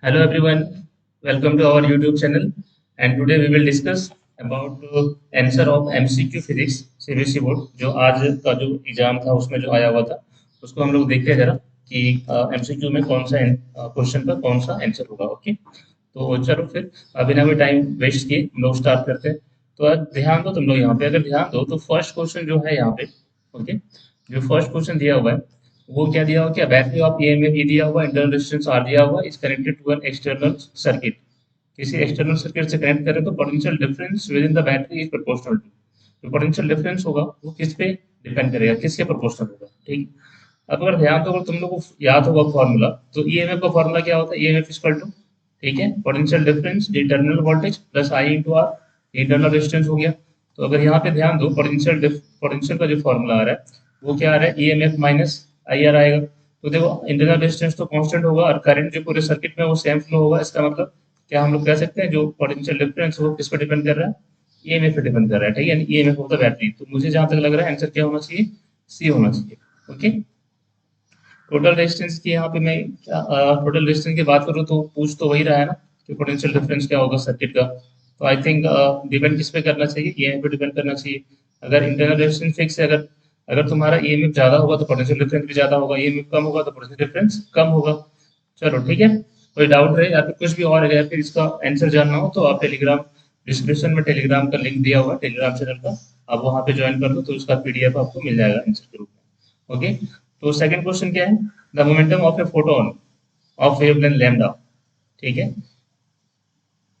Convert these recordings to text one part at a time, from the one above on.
Hello everyone, welcome to our YouTube channel and today we will discuss about answer of MCQ physics CBSE board जो आज का जो exam था उसमें जो आया हुआ था उसको हम लोग देखते हैं जरा कि MCQ में कौन सा क्वेश्चन का कौन सा आंसर होगा। ओके, तो चलो फिर बिना कोई टाइम वेस्ट किए हम लोग स्टार्ट करते हैं। तो आज ध्यान दो तुम लोग यहाँ पे, अगर ध्यान दो तो फर्स्ट क्वेश्चन जो है यहाँ पे, ओके, जो फर्स्ट क्वेश्चन दिया हुआ है वो क्या दिया हुआ, क्या बैटरी ऑफ ईएमएफ ये दिया हुआ, इंटरनल रेजिस्टेंस आर दिया हुआ, is connected to an external circuit. किसी एक्सटर्नल सर्किट से कनेक्ट करें तो potential difference within the battery is proportional to. जो पोटेंशियल डिफरेंस होगा वो किस पे डिपेंड करेगा, किसके प्रोपोर्शनल होगा। ठीक, अब अगर ध्यान दो, अगर तुम लोग को याद होगा फॉर्मूला, तो ईएमएफ का फॉर्मूला क्या होता है, ईएमएफ इक्वल टू, ठीक है, potential difference internal voltage plus I into R, internal resistance हो गया। तो अगर यहाँ पे ध्यान दो पोटेंशियल का जो फॉर्मूला आ रहा है वो क्या आ रहा है, ईएमएफ माइनस आई आर आएगा। तो देखो इंटरनल रेजिस्टेंस तो कांस्टेंट होगा और करंट जो पूरे सर्किट में वो सेम फ्लो होगा। इसका मतलब क्या हम लोग कह सकते हैं जो पोटेंशियल डिफरेंस वो किस पर डिपेंड कर रहा है, ईएमएफ पे डिपेंड कर रहा है। ठीक है, ईएमएफ ऑफ द बैटरी। तो मुझे जहां तक लग रहा है आंसर क्या होना चाहिए, सी होना चाहिए। ओके, टोटल रेजिस्टेंस की यहाँ पे मैं टोटल रेजिस्टेंस की बात करूँ तो पूछ तो वही रहा है ना कि पोटेंशियल डिफरेंस क्या होगा सर्किट का। तो आई थिंक डिपेंड किस पे करना चाहिए, ईएमएफ पे डिपेंड करना चाहिए। अगर इंटरनल रेजिस्टेंस फिक्स है, अगर अगर तुम्हारा ईएमएफ ज्यादा होगा तो पोटेंशियल डिफरेंस भी ज्यादा होगा, ईएमएफ कम होगा तो पोटेंशियल डिफरेंस कम होगा। चलो ठीक है, कोई डाउट रहे या फिर कुछ भी और है या फिर इसका आंसर जानना हो तो आप टेलीग्राम, डिस्क्रिप्शन में टेलीग्राम का लिंक दिया हुआ है टेलीग्राम चैनल का, आप वहां पे ज्वाइन कर दो तो उसका पीडीएफ आपको मिल जाएगा आंसर के रूप में। ओके, तो सेकंड क्वेश्चन क्या है, the momentum of a photon of wavelength lambda. ठीक है,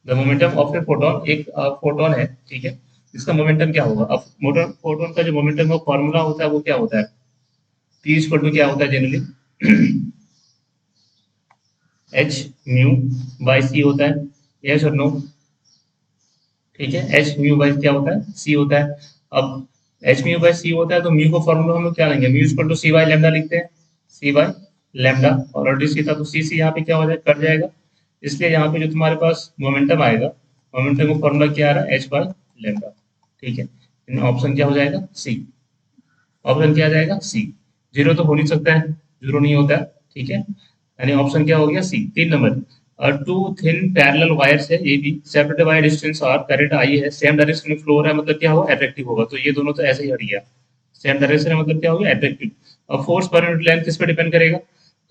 the momentum of a photon, एक फोटोन है, ठीक है, इसका मोमेंटम क्या होगा। अब मोटर फोटोन का जो मोमेंटम का फॉर्मूला होता है वो क्या होता है, पी इक्वल टू क्या होता है जनरली, एच म्यू बाई सी होता है, यस और नो। ठीक है, एच म्यू बाई क्या होता है, सी होता है। अब एच म्यू बाई सी होता है तो म्यू को फॉर्मूला हम लोग क्या लेंगे, mu equal to C by lambda लिखते हैं, सी बाई लैम्डा। और ऑलरेडी सी था तो सी यहाँ पे क्या हो जाएगा, कट जाएगा। इसलिए यहाँ पे जो तुम्हारे पास मोमेंटम आएगा, मोमेंटम का फॉर्मूला क्या आ रहा है, एच बाई लैम्डा। ठीक है, ऑप्शन क्या हो जाएगा, सी। ऑप्शन क्या आ जाएगा, सी। जीरो तो हो नहीं सकता है, जीरो नहीं होता है। ठीक है, यानी ऑप्शन क्या हो गया, सी। 3 नंबर, और टू थिन पैरेलल वायर्स है ये भी, separated by distance R, current I है, सेम डायरेक्शन में फ्लो हो रहा है, मतलब क्या होगा, अट्रैक्टिव होगा। तो ये दोनों तो ऐसे ही हट गया, सेम डायरेक्शन है मतलब क्या होगा, अट्रैक्टिव। अब फोर्स पर यूनिट लेंथ किस पे डिपेंड करेगा।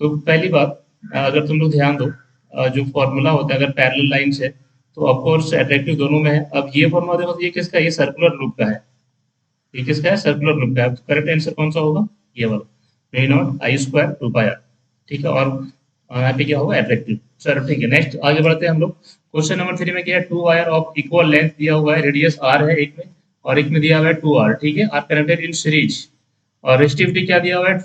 तो पहली बात, अगर तुम लोग ध्यान दो, जो फॉर्मूला होता है अगर पैरेलल लाइंस है तो ऑफकोर्स अट्रैक्टिव दोनों में है। अब ये फॉर्मूला देखो, ये किसका है, ये सर्कुलर लूप का है, ये किसका है, सर्कुलर लूप का है। तो करेक्ट आंसर कौन सा होगा, ये वाला, V naught I square two pi R. ठीक है, और यहाँ पे क्या होगा, एट्रैक्टिव। चलो ठीक है, नेक्स्ट आगे बढ़ते हैं हम लोग। क्वेश्चन नंबर 3 में क्या है, two wire of equal length दिया हुआ है, रेडियस आर है एक में और एक में दिया हुआ है 2r। ठीक है, आर कनेक्टेड इन सीरीज, और रेजिस्टिविटी क्या दिया हुआ है,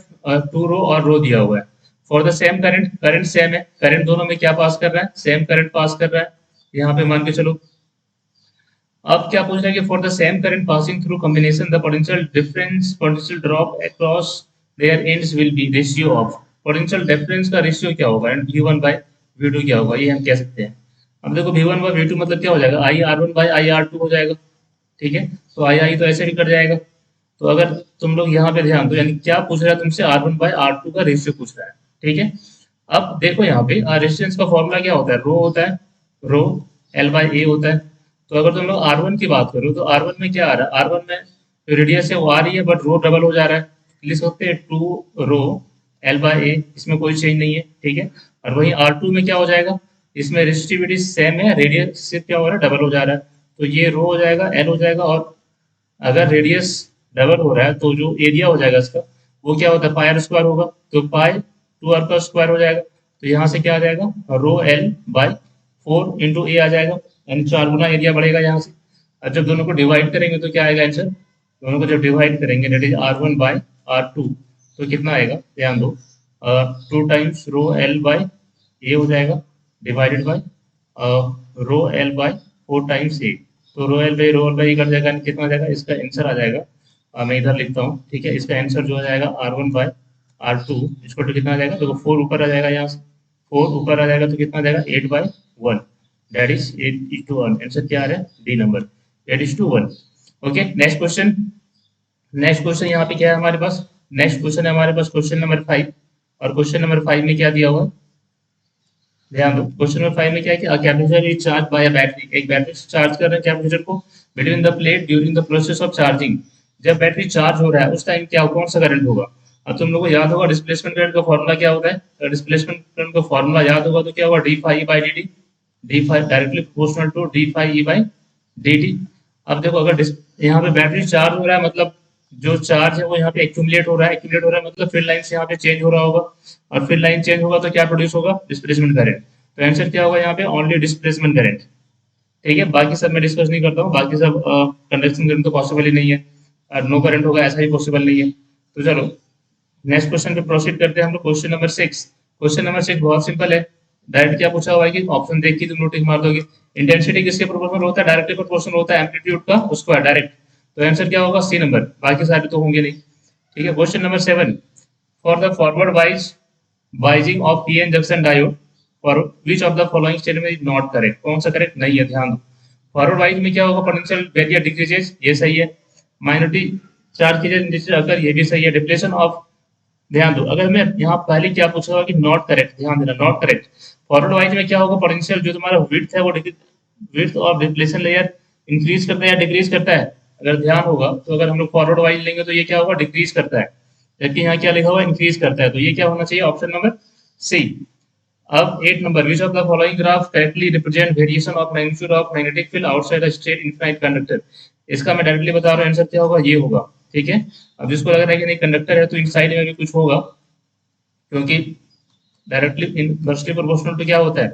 2 रो और रो दिया हुआ है। For the same current, current same है, करंट दोनों में क्या पास कर रहा है, सेम करंट पास कर रहा है। यहाँ पे मान के चलो, अब क्या पूछ रहा है कि for the same current passing through combination the potential difference, potential drop across their ends will be ratio of. Potential difference का रेशियो क्या होगा, एंड v1 बाय v2 क्या होगा, ये हम कह सकते हैं। अब देखो v1 बाय v2 मतलब क्या हो जाएगा, I R one by I R two हो जाएगा। ठीक है, तो आई आई तो ऐसे भी कट जाएगा। तो अगर तुम लोग यहाँ पे ध्यान दो, यानी क्या पूछ रहा है तुमसे, R one by R two का रेशियो पूछ रहा है। ठीक है, अब देखो यहाँ पे रेजिस्टेंस का फॉर्मूला क्या होता है, रो होता है, रो एल बाई ए होता है। तो अगर तुम लोग आर वन की बात करो तो आर वन में क्या आ रहा है, आर वन में जो रेडियस है वो आ रही है बट रो डबल हो जा रहा है। लिख सकते हैं टू रो एल बाई ए, इसमें कोई चेंज नहीं है। ठीक है, और वहीं आर टू में क्या हो जाएगा, इसमें रेजिस्टिविटी सेम है, रेडियस से क्या हो रहा है, डबल हो जा रहा है। तो ये रो हो जाएगा, एल हो जाएगा, और अगर रेडियस डबल हो रहा है तो जो एरिया हो जाएगा इसका वो क्या होता है, पाई आर स्क्वायर होगा। तो पाई टू आर का स्क्वायर हो जाएगा। तो यहाँ से क्या आ जाएगा, रो एल बाई 4 इंटू ए आ जाएगा, यानी 4 गुना एरिया बढ़ेगा यहाँ से। और जब दोनों को डिवाइड करेंगे तो क्या आएगा आंसर, दोनों को जब डिवाइड करेंगे that is R one by R two, तो कितना आएगा, ध्यान दो, 2 times rho L by A हो जाएगा, divided by rho L by 4 times A. तो रो एल बाई कट जाएगा, कितना आ जाएगा, इसका आंसर आ जाएगा, मैं इधर लिखता हूँ। ठीक है, इसका आंसर जो आ जाएगा R one by R two, इसको तो कितना आ जाएगा, देखो 4 ऊपर आ जाएगा, यहाँ से 4 ऊपर आ जाएगा तो कितना आ जाएगा, 8/1, दैट इज 8:1। आंसर क्या आ रहा है, D number, 8:1। Okay, next question. Next question यहाँ पे क्या है हमारे पास, नेक्स्ट क्वेश्चन है हमारे पास क्वेश्चन नंबर 5। और क्वेश्चन नंबर 5 में क्या दिया हुआ है, ध्यान दो, क्वेश्चन नंबर 5 में क्या है कि capacitor is charge by a battery, एक बैटरी से चार्ज कर रहे हैं कैपेसिटर को between the plate during the process of charging. जब बैटरी चार्ज हो रहा है उस टाइम क्या कौन सा करंट होगा? अब तुम लोग को याद होगा डिस्प्लेसमेंट करंट का फॉर्मूला क्या होता है, डिस्प्लेसमेंट करंट का फॉर्मूला याद होगा तो क्या होगा, d phi by d t, d phi directly proportional to d phi e by d t. अब देखो अगर यहाँ पे बैटरी चार्ज हो रहा है मतलब जो चार्ज है वो यहाँ पे एक्यूमुलेट हो रहा है, एक्यूमुलेट हो रहा है मतलब फील्ड लाइन से यहाँ पे चेंज हो रहा होगा, और फील्ड लाइन चेंज होगा तो क्या प्रोड्यूस होगा, डिस्प्लेसमेंट करंट। तो आंसर क्या होगा यहाँ पे, ओनली डिस्प्लेसमेंट करंट। ठीक है, बाकी सब मैं डिस्कस नहीं करता हूँ, बाकी सब कंडक्शन करंट तो पॉसिबल ही नहीं है, और नो करंट होगा ऐसा ही पॉसिबल नहीं है। तो चलो नेक्स्ट क्वेश्चन पे प्रोसीड करते हैं हम लोग, क्वेश्चन नंबर 6। क्वेश्चन नंबर 6 बहुत सिंपल है। डायरेक्ट क्या पूछा हुआ है कि ऑप्शन देख के तुम नोटिस मार दोगे, इंटेंसिटी किसके प्रोपोर्शनल होता है, डायरेक्टली प्रोपोर्शनल होता है एम्पलीट्यूड का उसका डायरेक्ट। तो आंसर क्या होगा, सी नंबर, बाकी सारे तो होंगे नहीं। ठीक है, question number 7, for the forward bias biasing of PN junction diode for which of the following statement is not correct, कौन सा करेक्ट नहीं है, ध्यान दो। फॉरवर्ड वाइज में क्या होगा, पोटेंशियल वेरिएट डिक्रीजेस, ये सही है। माइनॉरिटी चार्ज की अगर, ये भी सही है। डिप्लेशन ऑफ, ध्यान दो, अगर मैं यहाँ पहले क्या पूछा होगा कि नॉट करेक्ट, ध्यान देना नॉट करेक्ट। फॉरवर्ड वाइज में क्या होगा, पोटेंशियल जो तुम्हारा विड्थ है वो विड्थ और डिप्लेशन लेयर इंक्रीज करता है या डिक्रीज करता है, अगर ध्यान होगा तो अगर हम लोग फॉरवर्ड वाइज लेंगे तो ये क्या होगा, डिक्रीज करता है, जबकि यहाँ क्या लिखा हुआ है, इंक्रीज करता है, तो ये क्या होना चाहिए, ऑप्शन नंबर सी। अब 8 number, which of the following graph correctly represent variation of magnitude of magnetic field outside the straight infinite conductor. इसका मैं डायरेक्टली बता रहा हूँ, आंसर क्या होगा, ये होगा। ठीक है, अब जिसको लग रहा है कि नहीं कंडक्टर है तो इनसाइड में भी कुछ होगा, क्योंकि डायरेक्टली इनवर्सली प्रोपोर्शनल टू क्या होता है,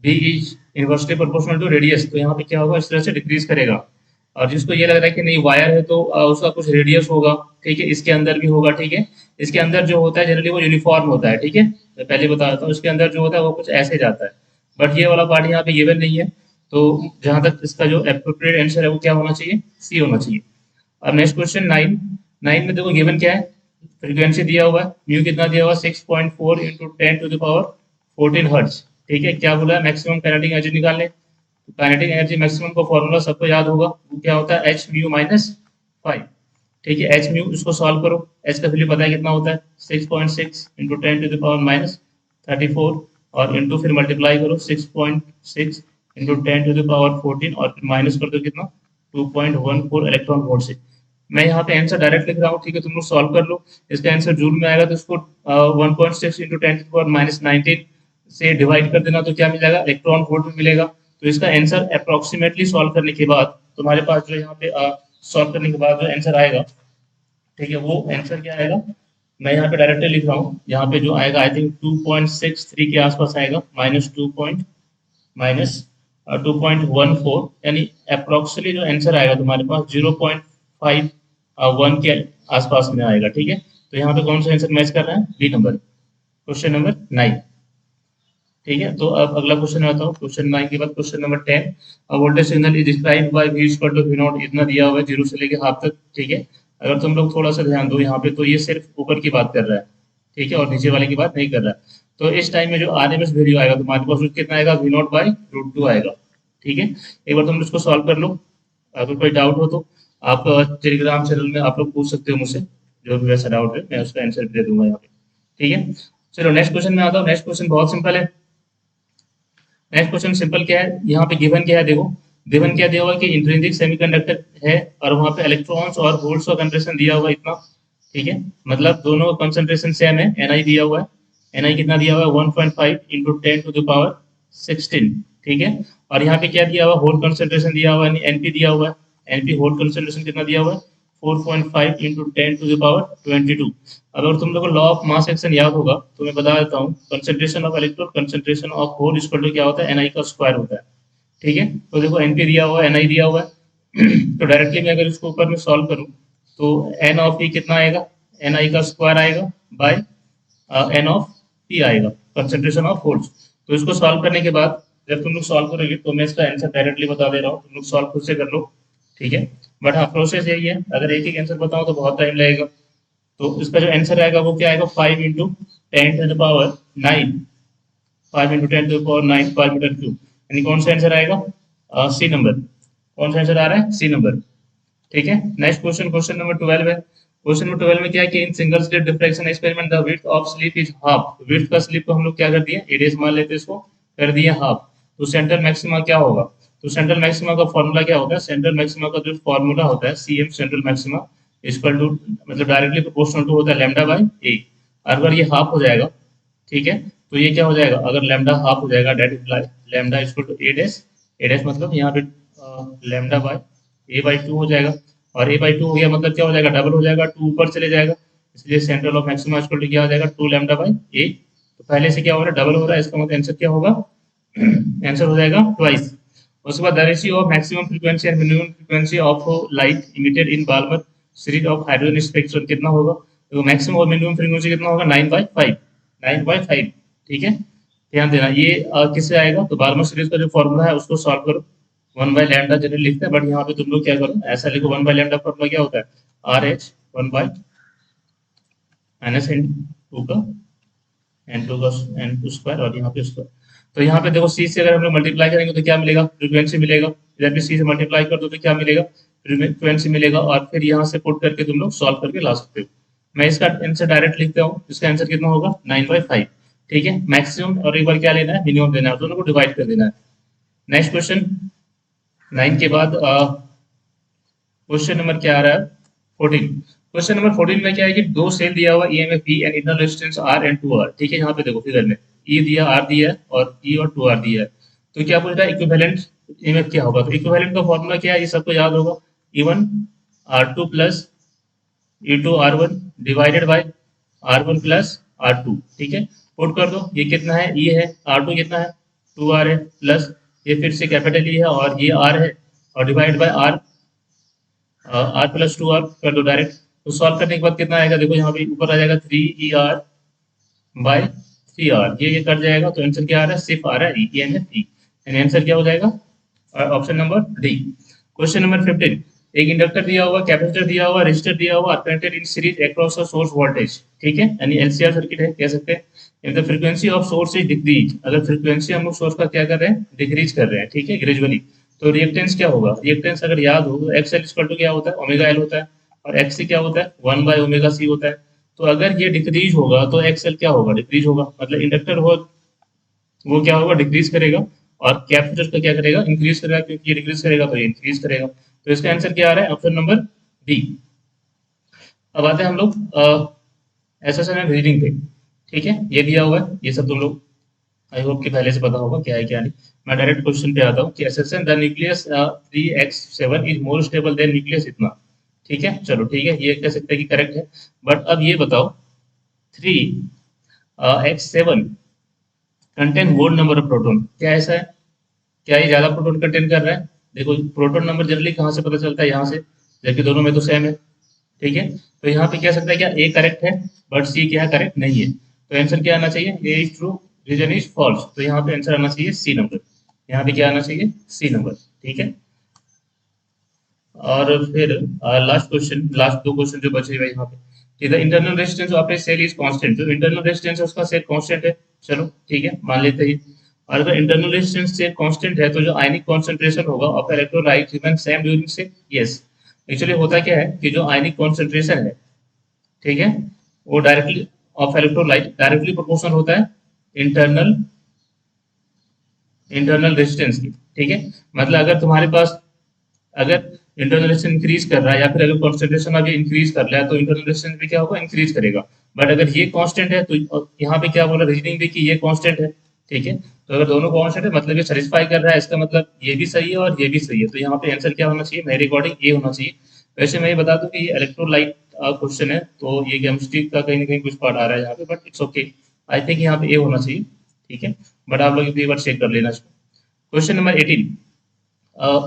B is inversely proportional to radius, तो यहाँ पे क्या होगा, इस तरह से डिक्रीज करेगा। और जिसको ये लग रहा है कि नहीं वायर है तो उसका कुछ रेडियस होगा, ठीक है, इसके अंदर भी होगा, ठीक है, इसके अंदर जो होता है जनरली वो यूनिफॉर्म होता है, ठीक है, मैं पहले बता देता हूँ, इसके अंदर जो होता है वो कुछ ऐसे जाता है, बट ये वाला पार्ट यहाँ पे गिवन नहीं है। तो जहां तक इसका जो एप्रोप्रिएट आंसर है वो क्या होना चाहिए, सी होना चाहिए। अब नेक्स्ट क्वेश्चन 9। 9 में देखो गिवन क्या है, फ्रीक्वेंसी दिया हुआ है, म्यू कितना दिया हुआ है, 6.4 into 10 to the power 14 hertz. ठीक है, क्या बोला है, मैक्सिमम काइनेटिक एनर्जी निकालने। तो काइनेटिक एनर्जी मैक्सिमम का फॉर्मूला सबको याद होगा, वो क्या होता है, एच म्यू माइनस 5। ठीक है, एच म्यू इसको सॉल्व करो, एच का वैल्यू पता है कितना होता है, 6.6 इंटू 10 to the power-34, और इंटू फिर मल्टीप्लाई करो 6.6 इंटू 10 to the power 14, और फिर माइनस कर दो कितना, 2.14 इलेक्ट्रॉन वोल्ट से। मैं यहाँ पे आंसर डायरेक्ट लिख रहा हूँ, ठीक है, तुम लोग सॉल्व कर लो। इसका आंसर जूल में आएगा तो इसको 1.6 इंटू 10 to the power-19 से डिवाइड कर देना, तो क्या मिल जाएगा, इलेक्ट्रॉन वोल्ट में मिलेगा। तो इसका आंसर अप्रोक्सीमेटली सॉल्व करने के बाद तुम्हारे पास जो यहाँ पे सॉल्व करने के बाद जो आंसर आएगा, ठीक है, वो आंसर क्या आएगा, मैं यहाँ पे डायरेक्टली लिख रहा हूँ, यहाँ पे जो आएगा आई थिंक 2.63 के आसपास आएगा, माइनस 2.14, यानी अप्रोक्सीमेटली जो आंसर आएगा तुम्हारे पास 0.51 के आसपास में आएगा। ठीक है, तो यहाँ पे कौन सा आंसर मैच कर रहा है, बी नंबर, क्वेश्चन नंबर 9। ठीक है, तो अब अगला क्वेश्चन आता हूँ, क्वेश्चन 9 के बाद question number 10। Voltage signal is describe by v equal to v naught, इतना दिया हुआ है 0 से लेके हाफ तक। ठीक है, अगर तुम लोग थोड़ा सा ध्यान दो यहाँ पे, तो ये सिर्फ ऊपर की बात कर रहा है, ठीक है, और नीचे वाले की बात नहीं कर रहा है। तो इस टाइम में जो आरएमएस वैल्यू आएगा तुम्हारे पास, कितना आएगा, v नॉट बाई रूट 2 आएगा। ठीक है, एक बार तुम इसको सॉल्व कर लो, अगर कोई डाउट हो तो आप टेलीग्राम चैनल में आप लोग पूछ सकते हो मुझसे, जो भी वैसा डाउट है मैं उसका आंसर दे दूंगा यहाँ पे। ठीक है, चलो नेक्स्ट क्वेश्चन में आता हूँ। नेक्स्ट क्वेश्चन बहुत सिंपल है। नेक्स्ट क्वेश्चन सिंपल क्या है, यहाँ पे गिवन क्या है, देखो गिवन क्या दिया हुआ है कि इंट्रिंसिक सेमीकंडक्टर है, और वहाँ पे इलेक्ट्रॉन्स और होल्स का कंसेंट्रेशन दिया हुआ है इतना। ठीक है, मतलब दोनों का कंसेंट्रेशन सेम है, एनआई दिया हुआ है, एनआई कितना दिया हुआ है, 1.5 इंटू 10 to the power 16। ठीक है, और यहाँ पे क्या दिया हुआ है, होल कंसेंट्रेशन दिया हुआ है, एनपी दिया हुआ है, एनपी होल कंसेंट्रेशन कितना दिया हुआ है, 4.5 इंटू 10 to the power 22। अगर तुम लोग को लॉ ऑफ मास एक्शन याद होगा तो मैं बता देता हूँ, concentration of electron concentration of hole equal to क्या होता है, एनआई का स्क्वायर होता है। ठीक है, तो देखो एनपी दिया हुआ है, एनआई दिया हुआ है तो डायरेक्टली मैं अगर इसको ऊपर में सॉल्व करूँ तो एन ऑफ ई कितना आएगा, एनआई का स्क्वायर आएगा बाय एन ऑफ पी आएगा, कंसेंट्रेशन ऑफ होल्स। तो इसको सॉल्व करने के बाद जब तुम लोग सॉल्व करोगे तो मैं इसका आंसर डायरेक्टली बता दे रहा हूँ, तुम लोग सॉल्व खुद से कर लो। ठीक है, बट हाँ प्रोसेस यही है, अगर एक एक आंसर बताओ तो बहुत टाइम लगेगा। तो इसका जो आंसर आएगा वो क्या आएगा, 5 into 10 to the power 9, 5 into 10 to the power 9, 5 metre cube, यानी कौन सा आंसर आएगा, सी नंबर। कौन सा आंसर आ रहा है, सी नंबर। ठीक है, नेक्स्ट क्वेश्चन, क्वेश्चन नंबर 12 है। क्वेश्चन नंबर 12 में क्या है कि in single slit diffraction experiment the width of slip is half, width का स्लिप को हम लोग क्या कर दिए, एडीएस मान लेते हैं इसको, कर दिए हाफ, तो सेंट्रल मैक्सिमा क्या होगा? तो सेंट्रल मैक्सिमा का फॉर्मूला क्या होता है? सेंट्रल मैक्सिमा का जो फॉर्मूला होता है C M central maxima equal to, मतलब डायरेक्टली प्रोपोर्शनल टू होता है लैम्डा बाई ए। अगर ये हाफ हो जाएगा, ठीक है, तो ये क्या हो जाएगा? अगर लैम्डा हाफ हो जाएगा, that imply lambda equal to a dash, a dash मतलब यहाँ पे lambda by a by two हो जाएगा, और ए बाई टू हो गया मतलब क्या हो जाएगा? डबल हो जाएगा, टू ऊपर चले जाएगा, इसलिए central of maxima equal to क्या हो जाएगा? Two lambda by a. तो पहले से क्या हो रहा है? डबल हो रहा है, इसका मतलब आंसर क्या होगा? आंसर हो जाएगा ट्वाइस। उसके बाद the ratio of maximum frequency and minimum frequency of light emitted in Balmer series of hydrogen spectrum कितना होगा? तो मैक्सिमम और मिनिमम फ्रीक्वेंसी कितना होगा? 9/5, 9/5, ठीक है। ध्यान देना, ये किससे आएगा? तो बाल्मर सीरीज का जो फॉर्मूला है उसको सॉल्व करो। 1/लैम्डा जनरली लिखते हैं, बट यहाँ पे तुम लोग क्या करो, ऐसा लिखो, 1/लैम्डा फॉर्मूला क्या होता है? आर एच 1/, एन टू का एन टू का एन टू स्क्वायर, और यहाँ पे स्क्वायर। तो यहाँ पे देखो सी से अगर हम लोग मल्टीप्लाई करेंगे तो क्या मिलेगा? फ्रीक्वेंसी मिलेगा। इधर भी सी से मल्टीप्लाई कर दो तो क्या मिलेगा? फ्रीक्वेंसी मिलेगा, और फिर यहाँ से पुट करके तुम लोग सॉल्व करके ला सकते हो। मैं इसका आंसर डायरेक्ट लिखता हूँ, इसका आंसर कितना होगा? 9/5, ठीक है। मैक्सिमम और एक बार क्या लेना है? मिनिमम लेना है, दोनों को डिवाइड कर देना है। नेक्स्ट क्वेश्चन 9 के बाद क्वेश्चन नंबर क्या आ रहा है? 14। क्वेश्चन नंबर 14 में क्या है कि दो सेल दिया हुआ EMF E and internal resistance R and 2R, ठीक है। यहाँ पे देखो फिगर में ई दिया, आर दिया है, और ई और 2R दिया है। तो क्या पूछ रहा है? इक्विवेलेंट ईएमएफ क्या होगा? तो इक्विवेलेंट का फॉर्मूला क्या है? ये सबको याद होगा, E1 R2 plus E2 R1 divided by R1 plus R2, ठीक है। पुट कर दो, ये कितना है? E है, R2 कितना है? 2R है, प्लस ये फिर से कैपिटल E है, और ये R है, और divide by R, R plus two R कर दो डायरेक्ट। तो सॉल्व करने के बाद कितना आएगा? देखो यहाँ पे ऊपर आ जाएगा 3ER बाई 3R, ये कट जाएगा, तो आंसर क्या आ रहा है? सिर्फ आ रहा है ई एन एफ ई, यानी आंसर क्या हो जाएगा? Option number D. Question number 15, एक इंडक्टर दिया हुआ, कैपेसिटर दिया हुआ, रेजिस्टर दिया हुआ, connected in series across a source voltage, ठीक है, यानी एलसीआर सर्किट है कह सकते हैं। If the frequency of source is decrease, अगर फ्रीक्वेंसी हम लोग सोर्स का क्या कर रहे हैं? डिक्रीज कर रहे हैं, ठीक है, ग्रेजुअली। तो रिएक्टेंस क्या होगा? रिएक्टेंस अगर याद हो तो एक्स एल इक्वल टू क्या होता है? ओमेगा एल होता है, और एक्स सी क्या होता है? 1/ओमेगा सी होता है। तो अगर ये डिक्रीज होगा तो एक्स एल क्या होगा? डिक्रीज होगा, मतलब इंडक्टर हो वो क्या होगा? डिक्रीज करेगा, और कैपेसिटर का क्या करेगा? इंक्रीज करेगा, क्योंकि ये डिक्रीज करेगा तो ये इंक्रीज करेगा। तो इसका आंसर क्या आ रहा है? Option number D. अब आते हैं हम लोग एसएसएन एंड रीडिंग पे, ठीक है। ये दिया हुआ है, ये सब तुम लोग आई होप कि पहले से पता होगा क्या है क्या नहीं। मैं डायरेक्ट क्वेश्चन पे आता हूँ कि SSN the nucleus 3x7 is more stable then nucleus इतना, ठीक है। चलो ठीक है, ये कह सकते हैं कि करेक्ट है। बट अब ये बताओ 3x7 contain more number of proton, क्या ऐसा है? क्या ये ज्यादा प्रोटॉन कंटेन कर रहा है? देखो प्रोटॉन नंबर जनरली कहाँ से पता चलता है? यहाँ से, जबकि दोनों में तो सेम है, ठीक है। तो यहाँ पे कह सकता है क्या ए करेक्ट है, बट सी क्या करेक्ट नहीं है? तो आंसर क्या आना चाहिए? A is true, reason is false. तो यहाँ पे आंसर आना चाहिए सी नंबर, यहाँ पे क्या आना चाहिए? सी नंबर, ठीक है। और फिर लास्ट क्वेश्चन, लास्ट दो क्वेश्चन जो बचे हुए यहाँ पे, कि the internal resistance of a cell is constant, जो इंटरनल रेजिस्टेंस है उसका सेल कांस्टेंट है, चलो ठीक है मान लेते हैं। और अगर इंटरनल रेजिस्टेंस सेल कांस्टेंट है तो जो आयनिक कॉन्सेंट्रेशन होगा of electrolyte remain same during से, यस। एक्चुअली होता क्या है कि जो आयनिक कॉन्सेंट्रेशन है, ठीक है, वो directly of electrolyte directly proportional होता है इंटरनल इंटरनल रेजिस्टेंस की, ठीक है। मतलब अगर तुम्हारे पास, अगर इंटरनल रेजिस्टेंस इंक्रीज कर रहा है, या फिर अगर कॉन्सेंट्रेशन अभी इंक्रीज कर रहा है, तो इंटरनल रेजिस्टेंस भी क्या होगा? इंक्रीज करेगा। बट अगर ये कांस्टेंट है तो यहाँ पे क्या बोला रीजनिंग भी कि ये कांस्टेंट है, ठीक है। तो अगर दोनों कांस्टेंट है मतलब ये सेटिस्फाई कर रहा है, इसका मतलब ये भी सही है और ये भी सही है। तो यहाँ पे आंसर क्या होना चाहिए? मेरे अकॉर्डिंग ए होना चाहिए। वैसे मैं ये बता दूं कि ये इलेक्ट्रोलाइट क्वेश्चन है, तो ये केमिस्ट्री का कहीं ना कहीं कुछ पार्ट आ रहा है यहाँ पे, but it's okay. I think यहाँ पे ए होना चाहिए, ठीक है। बट आप लोग एक बार चेक कर लेना इसको। Question number 18,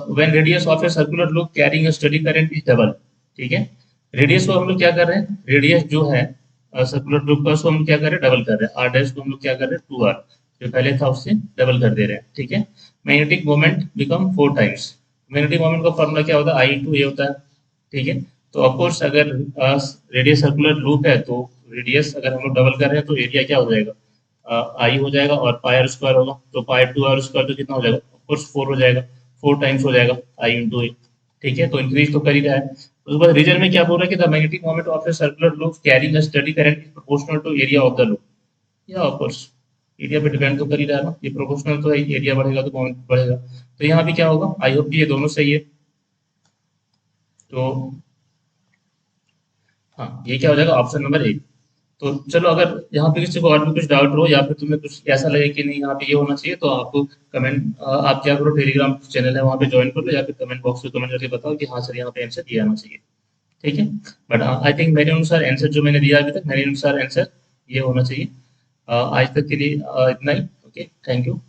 when radius of a circular loop carrying a steady current is double, ठीक है। रेडियस को हम लोग क्या कर रहे हैं? रेडियस जो है सर्कुलर लूप का, उसको हम क्या कर रहे हैं? डबल कर रहे हैं। आर डैश को हम लोग क्या कर रहे हैं? 2R, जो पहले था उससे डबल कर दे रहे हैं, ठीक है। Magnetic moment become 4 times. Magnetic moment का फॉर्मूला क्या होता है? I × A होता है, ठीक है। तो ऑफकोर्स अगर रेडियस सर्कुलर लूप है तो रेडियस अगर हम लोग डबल कर रहे हैं तो एरिया क्या हो जाएगा? आई हो जाएगा, और पाई आर स्क्वायर होगा, तो पाई 2R स्क्वायर तो कितना हो जाएगा? ऑफकोर्स 4 हो जाएगा, 4 टाइम्स हो जाएगा आई इंटू ए, ठीक है। तो इंक्रीज तो कर ही रहा है। उसके बाद रीजन में क्या बोल रहा है कि the magnetic moment of a circular loop carrying a steady current is proportional to area of the loop, या ऑफ कोर्स एरिया पे डिपेंड तो कर ही रहा है ना, ये प्रोपोर्शनल तो है, एरिया बढ़ेगा तो मोमेंट बढ़ेगा। तो यहाँ भी क्या होगा, आई होप कि ये दोनों सही है। तो हाँ, ये क्या हो जाएगा, ऑप्शन नंबर ए। तो चलो, अगर यहाँ पे किसी को और भी कुछ डाउट हो या फिर तुम्हें कुछ ऐसा लगे कि नहीं यहाँ पे ये होना चाहिए, तो आप कमेंट, आप क्या करो, टेलीग्राम चैनल है वहाँ पे ज्वाइन कर लो, या फिर कमेंट बॉक्स में कमेंट करके बताओ कि हाँ सर यहाँ पे आंसर ये आना चाहिए। ठीक है। बट आई थिंक मेरे अनुसार आंसर जो मैंने दिया अभी तक, मेरे अनुसार आंसर ये होना चाहिए। आज तक के लिए इतना ही। Okay, thank you.